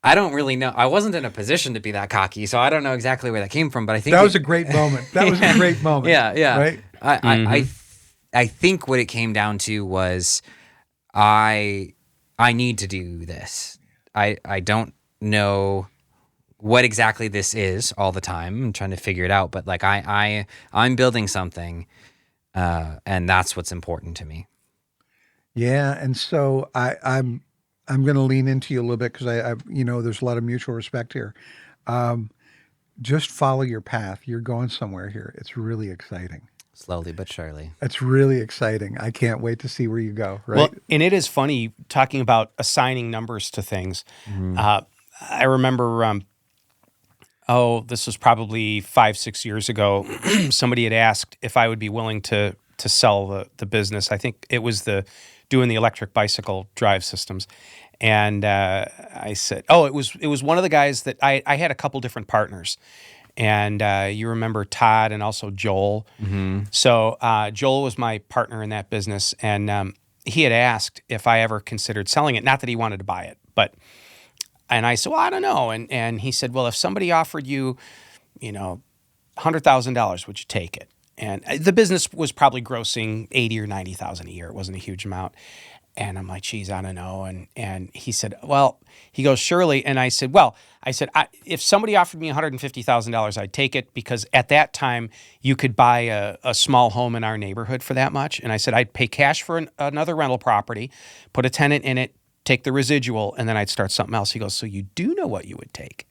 I don't really know. I wasn't in a position to be that cocky, so I don't know exactly where that came from. But I think That was a great moment. That was a great moment. Yeah. Right? I think what it came down to was I need to do this. I don't know what exactly this is all the time. I'm trying to figure it out, but like I'm building something, and that's what's important to me. Yeah, and so I'm going to lean into you a little bit because there's a lot of mutual respect here. Just follow your path. You're going somewhere here. It's really exciting. Slowly but surely. It's really exciting. I can't wait to see where you go. Right? Well, and it is funny talking about assigning numbers to things. I remember, this was probably 5-6 years ago. Somebody had asked if I would be willing to sell the business. I think it was doing the electric bicycle drive systems. And I said, it was one of the guys that I had a couple different partners. And you remember Todd and also Joel. Mm-hmm. So Joel was my partner in that business. And he had asked if I ever considered selling it. Not that he wanted to buy it, and I said, well, I don't know. And he said, well, if somebody offered you, $100,000, would you take it? And the business was probably grossing $80,000 or $90,000 a year. It wasn't a huge amount. And I'm like, geez, I don't know. And he said, well, he goes, surely. And I said, if somebody offered me $150,000, I'd take it because at that time you could buy a small home in our neighborhood for that much. And I said, I'd pay cash for another rental property, put a tenant in it, take the residual, and then I'd start something else. He goes, so you do know what you would take.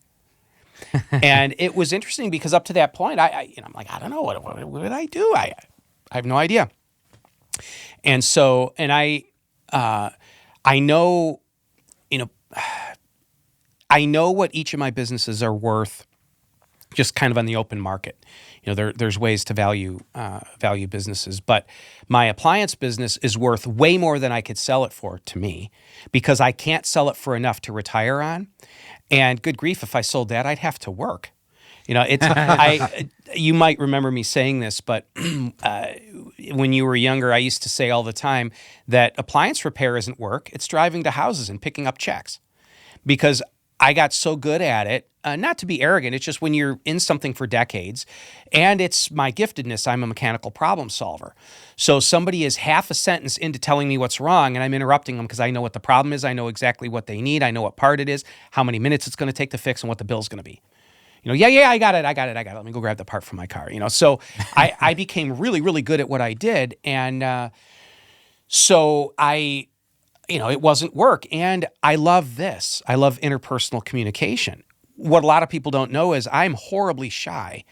And it was interesting because up to that point, I'm like, I don't know, what would I do? I have no idea. And so, I know, I know what each of my businesses are worth just kind of on the open market. There's ways to value businesses, but my appliance business is worth way more than I could sell it for to me because I can't sell it for enough to retire on. And good grief, if I sold that, I'd have to work. You might remember me saying this, but when you were younger, I used to say all the time that appliance repair isn't work. It's driving to houses and picking up checks, because I got so good at it. Not to be arrogant, it's just when you're in something for decades, and it's my giftedness, I'm a mechanical problem solver. So somebody is half a sentence into telling me what's wrong, and I'm interrupting them because I know what the problem is. I know exactly what they need. I know what part it is, how many minutes it's going to take to fix, and what the bill's going to be. Yeah, I got it. Let me go grab the part from my car. So I became really, really good at what I did. And so it wasn't work. And I love this. I love interpersonal communication. What a lot of people don't know is I'm horribly shy.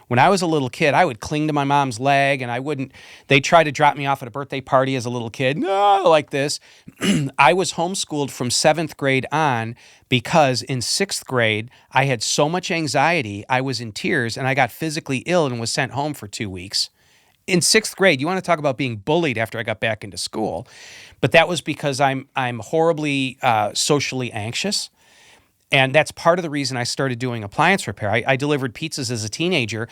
When I was a little kid, I would cling to my mom's leg, and they'd try to drop me off at a birthday party as a little kid, no, like this. I was homeschooled from 7th grade on because in 6th grade, I had so much anxiety, I was in tears, and I got physically ill and was sent home for 2 weeks. In 6th grade, you want to talk about being bullied after I got back into school. But that was because I'm horribly socially anxious. And that's part of the reason I started doing appliance repair. I delivered pizzas as a teenager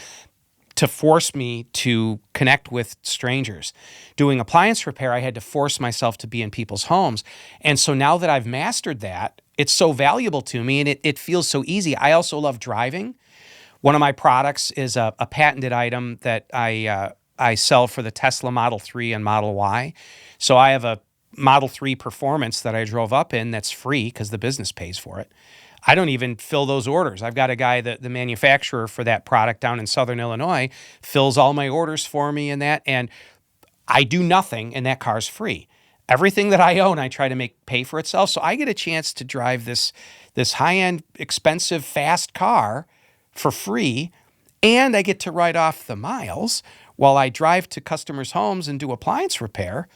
to force me to connect with strangers. Doing appliance repair, I had to force myself to be in people's homes. And so now that I've mastered that, it's so valuable to me, and it feels so easy. I also love driving. One of my products is a patented item that I sell for the Tesla Model 3 and Model Y. So I have a Model 3 Performance that I drove up in that's free because the business pays for it. I don't even fill those orders. I've got a guy, the manufacturer for that product down in Southern Illinois, fills all my orders for me and that, and I do nothing, and that car's free. Everything that I own, I try to make pay for itself. So I get a chance to drive this high-end, expensive, fast car for free, and I get to write off the miles while I drive to customers' homes and do appliance repair.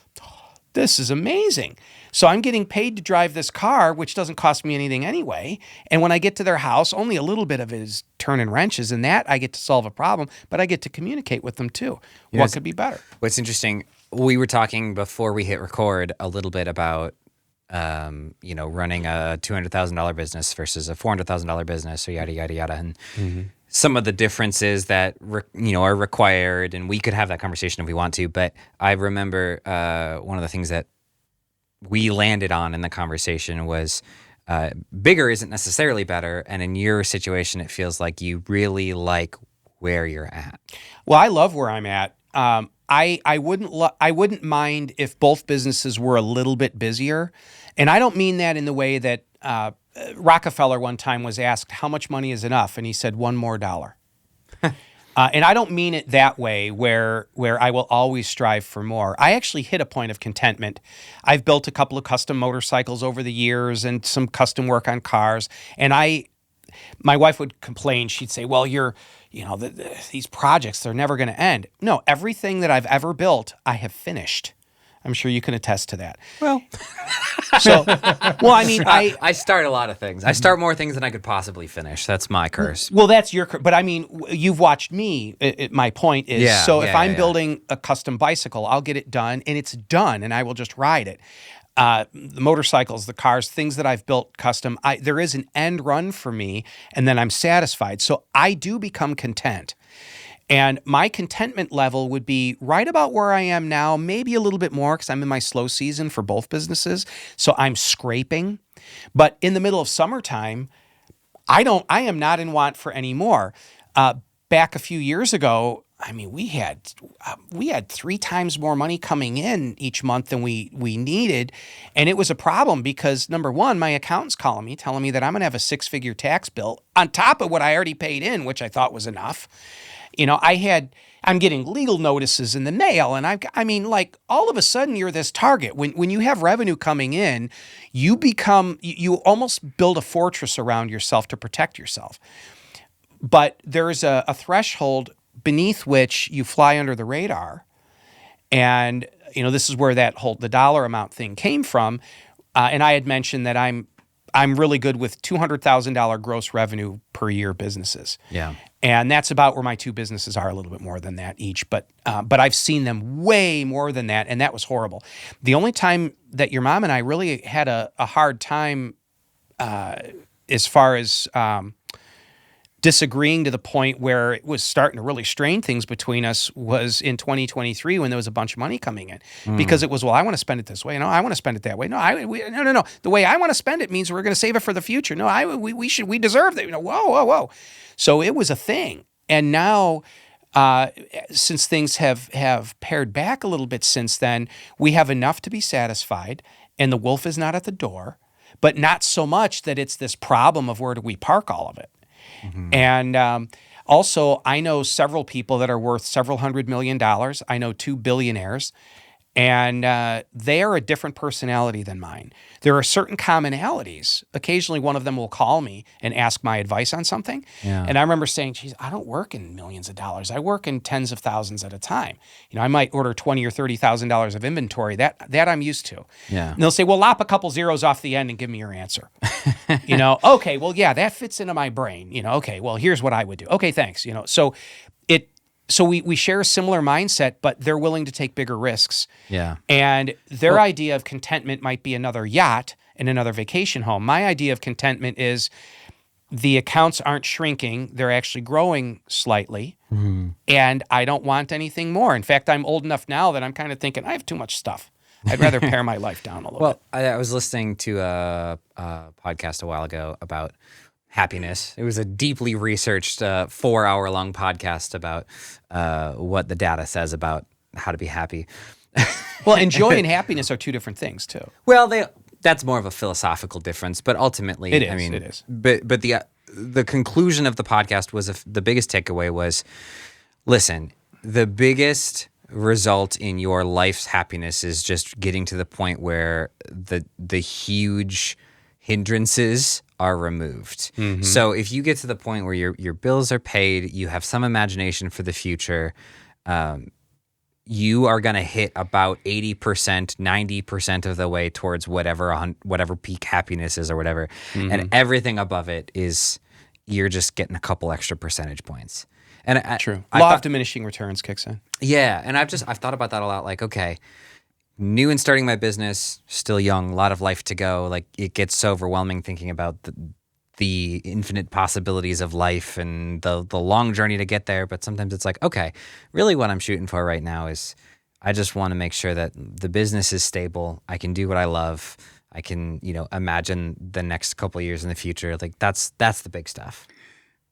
This is amazing. So I'm getting paid to drive this car, which doesn't cost me anything anyway. And when I get to their house, only a little bit of it is turning wrenches. And that I get to solve a problem, but I get to communicate with them too. What could be better? What's interesting, we were talking before we hit record a little bit about, running a $200,000 business versus a $400,000 business, or yada, yada, yada. And some of the differences that, are required, and we could have that conversation if we want to. But I remember one of the things that we landed on in the conversation was bigger isn't necessarily better. And in your situation, it feels like you really like where you're at. Well, I love where I'm at. I wouldn't mind if both businesses were a little bit busier. And I don't mean that in the way that Rockefeller one time was asked, how much money is enough? And he said, $1 more. And I don't mean it that way where I will always strive for more. I actually hit a point of contentment. I've built a couple of custom motorcycles over the years and some custom work on cars. And my wife would complain. She'd say, well, these projects, they're never going to end. No, everything that I've ever built, I have finished. I'm sure you can attest to that. Well, I start a lot of things. I start more things than I could possibly finish. That's my curse. Well, that's your curse. But I mean, you've watched me. My point is, if I'm building a custom bicycle, I'll get it done, and it's done, and I will just ride it. The motorcycles, the cars, things that I've built custom, there is an end run for me, and then I'm satisfied. So I do become content. And my contentment level would be right about where I am now, maybe a little bit more because I'm in my slow season for both businesses. So I'm scraping. But in the middle of summertime, I am not in want for any more. Back a few years ago, I mean, we had 3 times more money coming in each month than we needed. And it was a problem because, number one, my accountant's calling me, telling me that I'm going to have a 6-figure tax bill on top of what I already paid in, which I thought was enough. I'm getting legal notices in the mail, and all of a sudden you're this target. When you have revenue coming in, you almost build a fortress around yourself to protect yourself. But there's a threshold beneath which you fly under the radar. And, this is where the dollar amount thing came from. And I had mentioned that I'm really good with $200,000 gross revenue per year businesses. Yeah. And that's about where my 2 businesses are, a little bit more than that each. But I've seen them way more than that, and that was horrible. The only time that your mom and I really had a hard time as far as disagreeing to the point where it was starting to really strain things between us was in 2023 when there was a bunch of money coming in. Because it was, well, I want to spend it this way. No, I want to spend it that way. No, no. The way I want to spend it means we're going to save it for the future. No, we deserve that. Whoa. So it was a thing. And now, since things have pared back a little bit since then, we have enough to be satisfied, and the wolf is not at the door, but not so much that it's this problem of where do we park all of it. And also, I know several people that are worth several $100 million. I know 2 billionaires, and they are a different personality than mine. There are certain commonalities. Occasionally, one of them will call me and ask my advice on something. Yeah. And I remember saying, geez, I don't work in millions of dollars. I work in tens of thousands at a time. I might order $20,000 or $30,000 of inventory. That I'm used to. Yeah. And they'll say, well, lop a couple zeros off the end and give me your answer. Okay, well, yeah, that fits into my brain. Okay, well, here's what I would do. Okay, thanks. So we share a similar mindset, but they're willing to take bigger risks. Yeah. And their idea of contentment might be another yacht and another vacation home. My idea of contentment is the accounts aren't shrinking. They're actually growing slightly. And I don't want anything more. In fact, I'm old enough now that I'm kind of thinking I have too much stuff. I'd rather pare my life down a little bit. I was listening to a podcast a while ago about happiness. It was a deeply researched 4-hour-long podcast about what the data says about how to be happy. Well, and joy and happiness are two different things too. Well, that's more of a philosophical difference, but ultimately, it is. But the conclusion of the podcast was the biggest takeaway was, listen, the biggest result in your life's happiness is just getting to the point where the huge hindrances are removed. So if you get to the point where your bills are paid, you have some imagination for the future, you are going to hit about 80%, 90% of the way towards whatever peak happiness is or whatever. And everything above it is you're just getting a couple extra percentage points. And True. Law of diminishing returns kicks in. Yeah, and I've thought about that a lot. Like, okay, new and starting my business, still young, a lot of life to go. Like, it gets so overwhelming thinking about the infinite possibilities of life and the long journey to get there. But sometimes it's like, okay, really what I'm shooting for right now is I just want to make sure that the business is stable. I can do what I love. I can, imagine the next couple of years in the future. Like, that's the big stuff.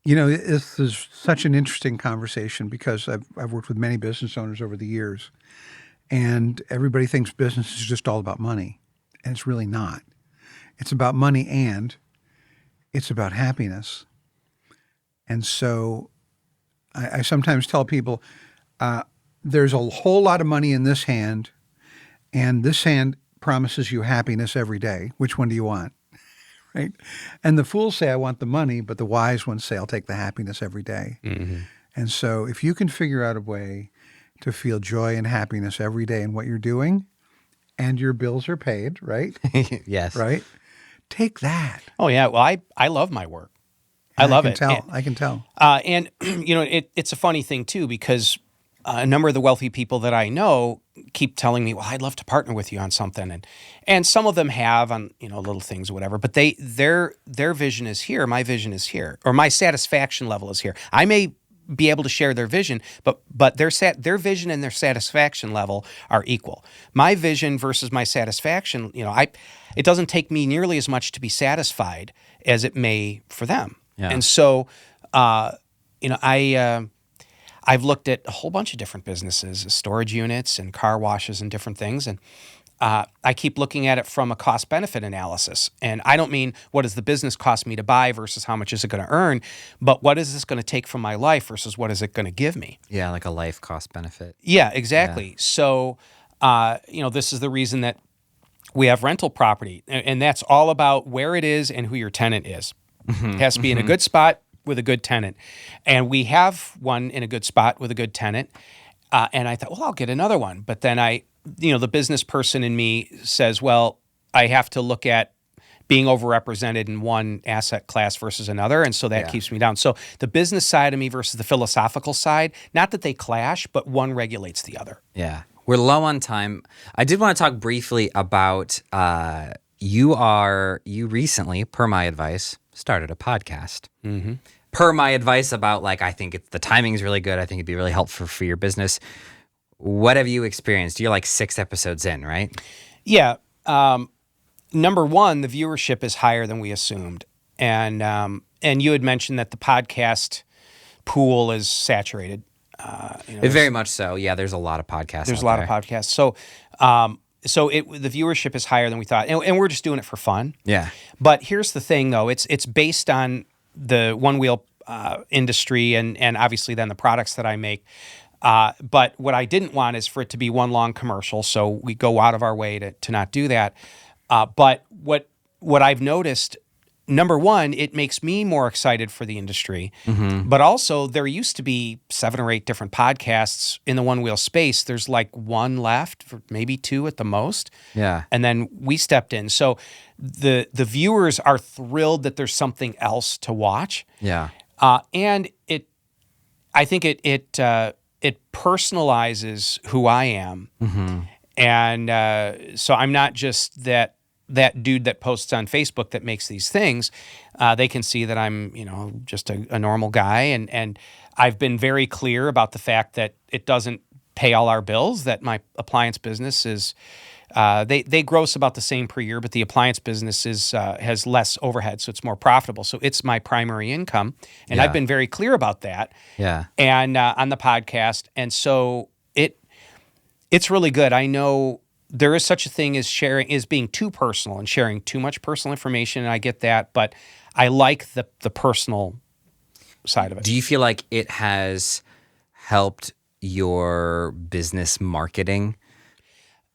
This is such an interesting conversation because I've worked with many business owners over the years, and everybody thinks business is just all about money, and it's really not. It's about money and it's about happiness. And so I sometimes tell people there's a whole lot of money in this hand, and this hand promises you happiness every day. Which one do you want? Right? And the fools say, I want the money, but the wise ones say, I'll take the happiness every day. And so if you can figure out a way to feel joy and happiness every day in what you're doing, and your bills are paid, right? Yes. Right? Take that. Oh, yeah. Well, I love my work. I love it. I can tell. And, it's a funny thing, too, because a number of the wealthy people that I know keep telling me, well, I'd love to partner with you on something. And some of them have on, little things or whatever, but their vision is here. My vision is here, or my satisfaction level is here. I may be able to share their vision, but their vision and their satisfaction level are equal. My vision versus my satisfaction, it doesn't take me nearly as much to be satisfied as it may for them. Yeah. And so, I've looked at a whole bunch of different businesses, storage units and car washes and different things. And I keep looking at it from a cost-benefit analysis. And I don't mean what does the business cost me to buy versus how much is it going to earn, but what is this going to take from my life versus what is it going to give me? Yeah, like a life cost benefit. Yeah, exactly. Yeah. So, this is the reason that we have rental property. And that's all about where it is and who your tenant is. It has to be in a good spot with a good tenant. And we have one in a good spot with a good tenant. And I thought, well, I'll get another one. But then the business person in me says, well, I have to look at being overrepresented in one asset class versus another. And so that keeps me down. So the business side of me versus the philosophical side, not that they clash, but one regulates the other. Yeah. We're low on time. I did want to talk briefly about you recently, per my advice, started a podcast. per my advice about like, I think the timing is really good. I think it'd be really helpful for your business. What have you experienced? You're like 6 episodes in, right? Yeah. Number one, the viewership is higher than we assumed. And you had mentioned that the podcast pool is saturated. Very much so. Yeah, there's a lot of podcasts. There's a lot of podcasts. So the viewership is higher than we thought. And we're just doing it for fun. Yeah. But here's the thing, though. It's based on the one-wheel industry and obviously then the products that I make. But what I didn't want is for it to be one long commercial, so we go out of our way to not do that. But what I've noticed, number one, it makes me more excited for the industry. Mm-hmm. But also, there used to be 7 or 8 different podcasts in the one-wheel space. There's like 1 left, maybe 2 at the most. Yeah. And then we stepped in. So the viewers are thrilled that there's something else to watch. Yeah. And I think it personalizes who I am. Mm-hmm. And so I'm not just that dude that posts on Facebook that makes these things. They can see that I'm, just a normal guy. And I've been very clear about the fact that it doesn't pay all our bills, that my appliance business is, they gross about the same per year, but the appliance business has less overhead, so it's more profitable. So it's my primary income. And I've been very clear about that. Yeah. And on the podcast. And so it's really good. I know there is such a thing as being too personal and sharing too much personal information, and I get that, but I like the personal side of it. Do you feel like it has helped your business marketing?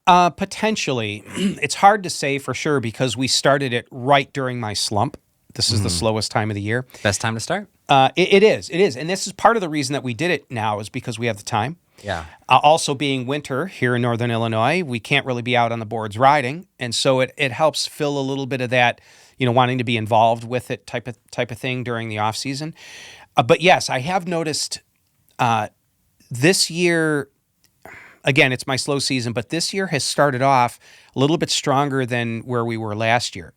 Potentially. It's hard to say for sure because we started it right during my slump. This is the slowest time of the year. Best time to start? It is. And this is part of the reason that we did it now is because we have the time. Yeah. Also being winter here in Northern Illinois, we can't really be out on the boards riding. And so it helps fill a little bit of that, wanting to be involved with it type of thing during the off season. But yes, I have noticed this year, again, it's my slow season, but this year has started off a little bit stronger than where we were last year.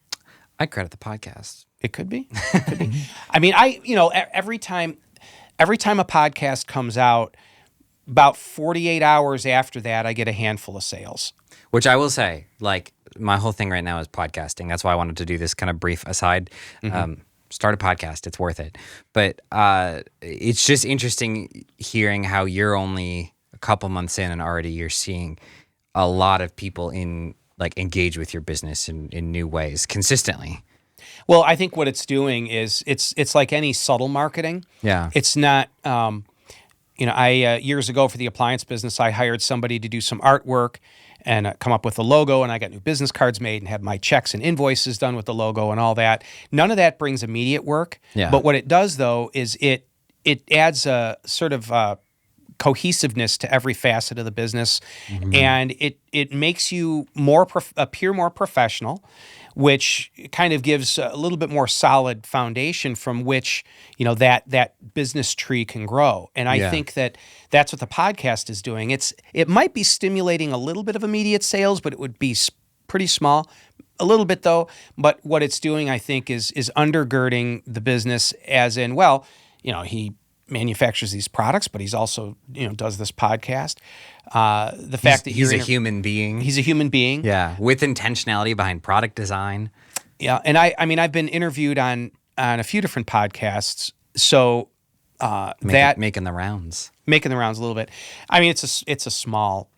I credit the podcast. It could be. It could be. I mean, every time a podcast comes out, about 48 hours after that, I get a handful of sales. Which I will say, like, my whole thing right now is podcasting. That's why I wanted to do this kind of brief aside. Mm-hmm. Start a podcast. It's worth it. But it's just interesting hearing how you're only a couple months in and already you're seeing a lot of people engage with your business in new ways consistently. Well, I think what it's doing is it's like any subtle marketing. Yeah. It's not, I years ago for the appliance business, I hired somebody to do some artwork and come up with a logo, and I got new business cards made and had my checks and invoices done with the logo and all that. None of that brings immediate work. Yeah. But what it does, though, is it adds a sort of cohesiveness to every facet of the business, mm-hmm. and it makes you appear more professional, which kind of gives a little bit more solid foundation from which that business tree can grow. And I think that's what the podcast is doing. It might be stimulating a little bit of immediate sales, but it would be pretty small, a little bit though. But what it's doing, I think, is undergirding the business, as in, well, he manufactures these products, but he's also does this podcast. The fact that he's a human being. He's a human being. Yeah, with intentionality behind product design. Yeah, and I mean I've been interviewed on a few different podcasts, so making the rounds. Making the rounds a little bit. I mean it's a small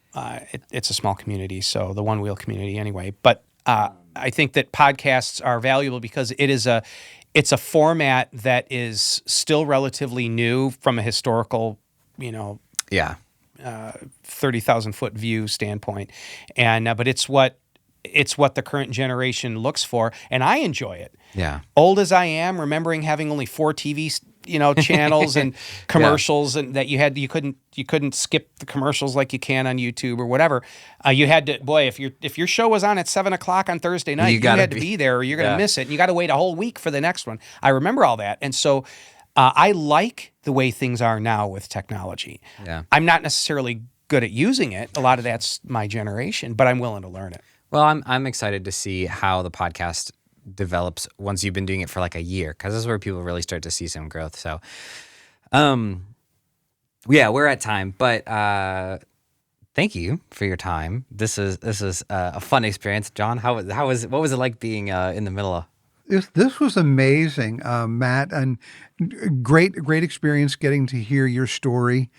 community, so the one wheel community anyway. But I think that podcasts are valuable because it's a format that is still relatively new from a historical, 30,000-foot view standpoint, and but it's what the current generation looks for, and I enjoy it. Yeah. Old as I am, remembering having only 4 TV channels and commercials, and that you couldn't skip the commercials like you can on YouTube or whatever. You had to, if your show was on at 7:00 on Thursday night, you had to be there or you're going to miss it. And you got to wait a whole week for the next one. I remember all that, and so I like the way things are now with technology. Yeah. I'm not necessarily good at using it. A lot of that's my generation, but I'm willing to learn it. Well, I'm excited to see how the podcast develops once you've been doing it for like a year, because this is where people really start to see some growth. So, yeah, we're at time, but thank you for your time. This is a fun experience, John. What was it like being in the middle of? This was amazing, Matt, and great experience getting to hear your story.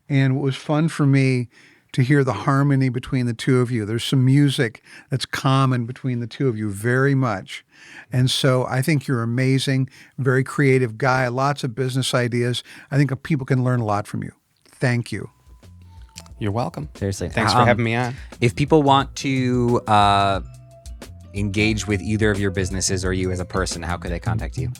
And what was fun for me to hear the harmony between the two of you. There's some music that's common between the two of you very much. And so I think you're amazing, very creative guy, lots of business ideas. I think people can learn a lot from you. Thank you. You're welcome. Seriously. Thanks for having me on. If people want to engage with either of your businesses or you as a person, how could they contact you?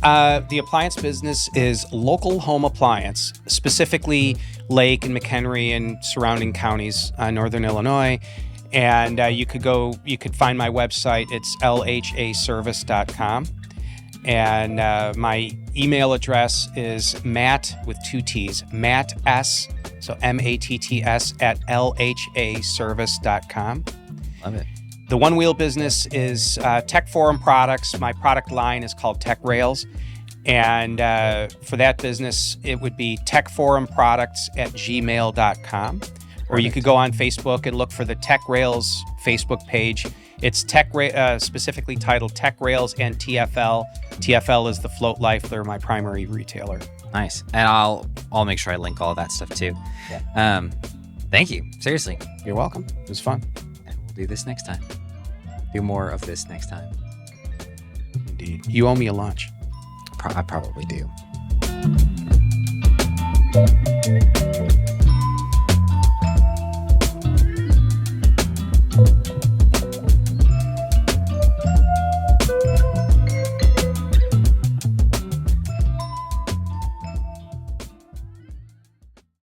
The appliance business is local home appliance, specifically Lake and McHenry and surrounding counties, northern Illinois. And you could find my website. It's lhaservice.com. And my email address is Matt with 2 T's, Matt S, so MATTS at lhaservice.com. Love it. The One Wheel business is Tech Forum products. My product line is called Tech Rails. And for that business, it would be techforumproducts@gmail.com. Or you could go on Facebook and look for the Tech Rails Facebook page. It's specifically titled Tech Rails and TFL. TFL is the Float Life. They're my primary retailer. Nice. And I'll make sure I link all of that stuff too. Yeah. Thank you. Seriously. You're welcome. It was fun. And we'll do this next time. Do more of this next time. Indeed. You owe me a lunch. I probably do.